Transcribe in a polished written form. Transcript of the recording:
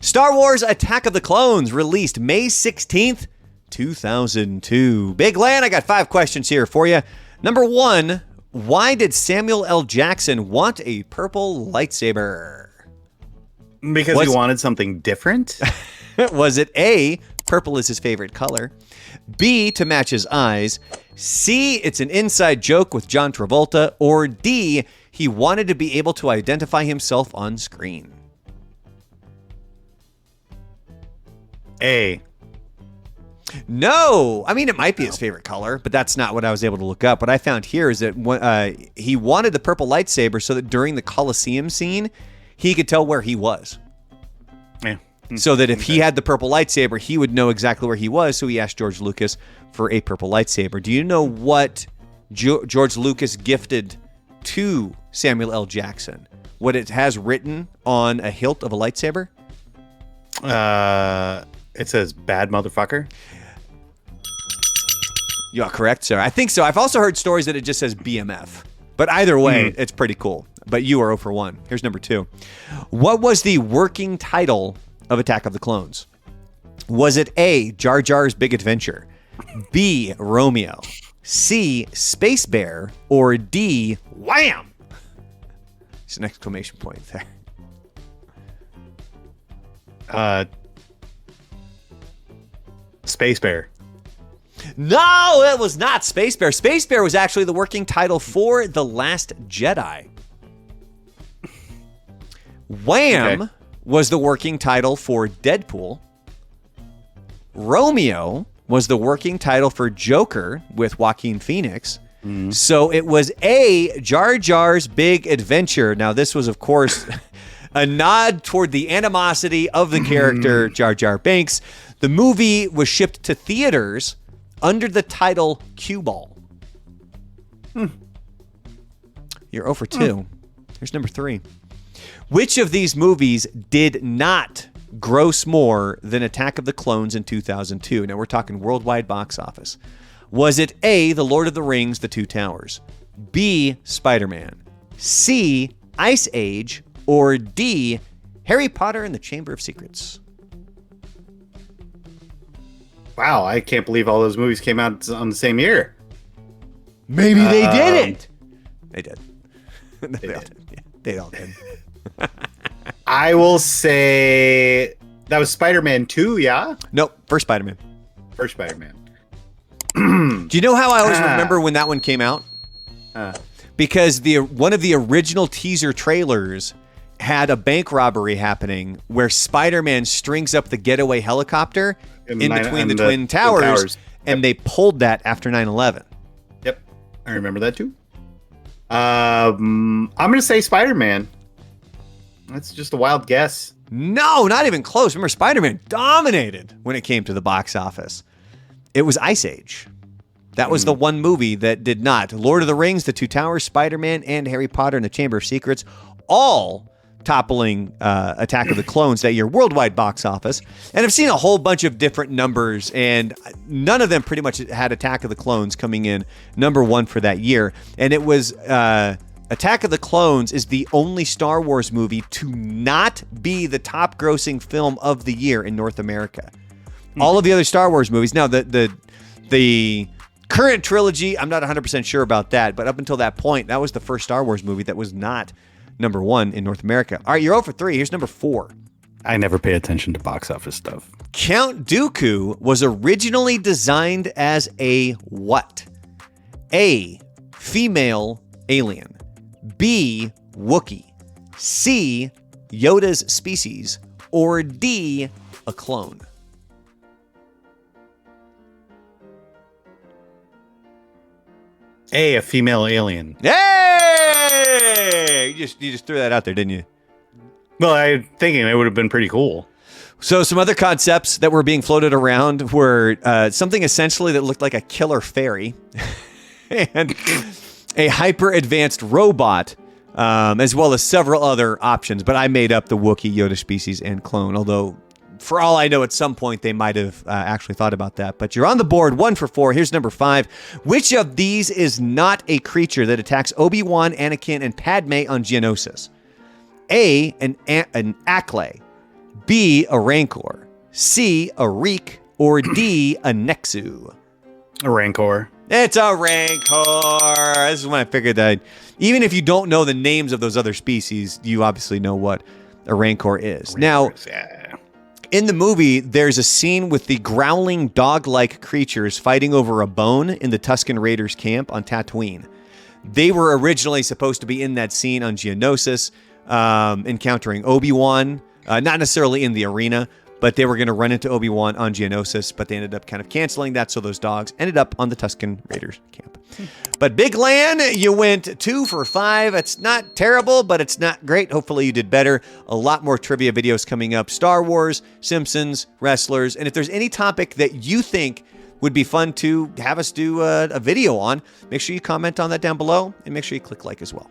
Star Wars Attack of the Clones, released May 16th, 2002. Big Land, I got 5 questions here for you. Number 1, why did Samuel L. Jackson want a purple lightsaber? Because he wanted something different? Was it A, purple is his favorite color, B, to match his eyes, C, it's an inside joke with John Travolta, or D, he wanted to be able to identify himself on screen? A. No. I mean, it might be his favorite color, but that's not what I was able to look up. What I found here is that he wanted the purple lightsaber so that during the Coliseum scene, he could tell where he was. Yeah. So that if he had the purple lightsaber, he would know exactly where he was. So he asked George Lucas for a purple lightsaber. Do you know what George Lucas gifted to Samuel L. Jackson? What it has written on a hilt of a lightsaber? It says bad motherfucker. You are correct, sir. I think so. I've also heard stories that it just says BMF. But either way, it's pretty cool. But you are 0 for 1. Here's number 2. What was the working title of Attack of the Clones? Was it A, Jar Jar's Big Adventure, B, Romeo, C, Space Bear, or D, Wham? It's an exclamation point there. Space Bear. No, it was not Space Bear. Space Bear was actually the working title for The Last Jedi. Wham was the working title for Deadpool. Romeo was the working title for Joker with Joaquin Phoenix. So it was A, Jar Jar's Big Adventure. Now, this was, of course, a nod toward the animosity of the character Jar Jar Binks. The movie was shipped to theaters under the title Cue Ball. You're 0 for 2. Here's number 3. Which of these movies did not gross more than Attack of the Clones in 2002? Now we're talking worldwide box office. Was it A, The Lord of the Rings, The Two Towers, B, Spider-Man, C, Ice Age, or D, Harry Potter and the Chamber of Secrets? Wow, I can't believe all those movies came out on the same year. Maybe they didn't. They did. They all did. I will say that was Spider-Man 2, yeah? Nope, first Spider-Man. First Spider-Man. Do you know how I always remember when that one came out? Because one of the original teaser trailers had a bank robbery happening where Spider-Man strings up the getaway helicopter in between the Twin Towers, and they pulled that after 9/11. Yep, I remember that too. I'm going to say Spider-Man. That's just a wild guess. No, not even close. Remember, Spider-Man dominated when it came to the box office. It was Ice Age. That was the one movie that did not. Lord of the Rings, The Two Towers, Spider-Man, and Harry Potter and the Chamber of Secrets, all toppling Attack of the Clones that year, worldwide box office. And I've seen a whole bunch of different numbers, and none of them pretty much had Attack of the Clones coming in number 1 for that year. And it was Attack of the Clones is the only Star Wars movie to not be the top grossing film of the year in North America. All of the other Star Wars movies. Now, the current trilogy, I'm not 100% sure about that, but up until that point, that was the first Star Wars movie that was not number 1 in North America. All right, you're 0 for 3. Here's number 4. I never pay attention to box office stuff. Count Dooku was originally designed as a what? A, female alien. B, Wookiee. C, Yoda's species. Or D, a clone. A female alien. Hey! You just threw that out there, didn't you? Well, I'm thinking it would have been pretty cool. So some other concepts that were being floated around were something essentially that looked like a killer fairy and a hyper-advanced robot, as well as several other options. But I made up the Wookiee, Yoda species, and clone, although for all I know, at some point they might have actually thought about that. But you're on the board, 1 for 4. Here's number 5. Which of these is not a creature that attacks Obi-Wan, Anakin, and Padme on Geonosis? A, an Acklay. B, a Rancor, C, a Reek, or D, a Nexu? A Rancor. It's a Rancor. This is when I figured that even if you don't know the names of those other species, you obviously know what a Rancor is. Now, in the movie, there's a scene with the growling dog-like creatures fighting over a bone in the Tusken Raiders camp on Tatooine. They were originally supposed to be in that scene on Geonosis, encountering Obi-Wan, not necessarily in the arena, but they were going to run into Obi-Wan on Geonosis, but they ended up kind of canceling that, so those dogs ended up on the Tusken Raiders camp. But Big Lan, you went 2 for 5. It's not terrible, but it's not great. Hopefully you did better. A lot more trivia videos coming up. Star Wars, Simpsons, wrestlers, and if there's any topic that you think would be fun to have us do a video on, make sure you comment on that down below, and make sure you click like as well.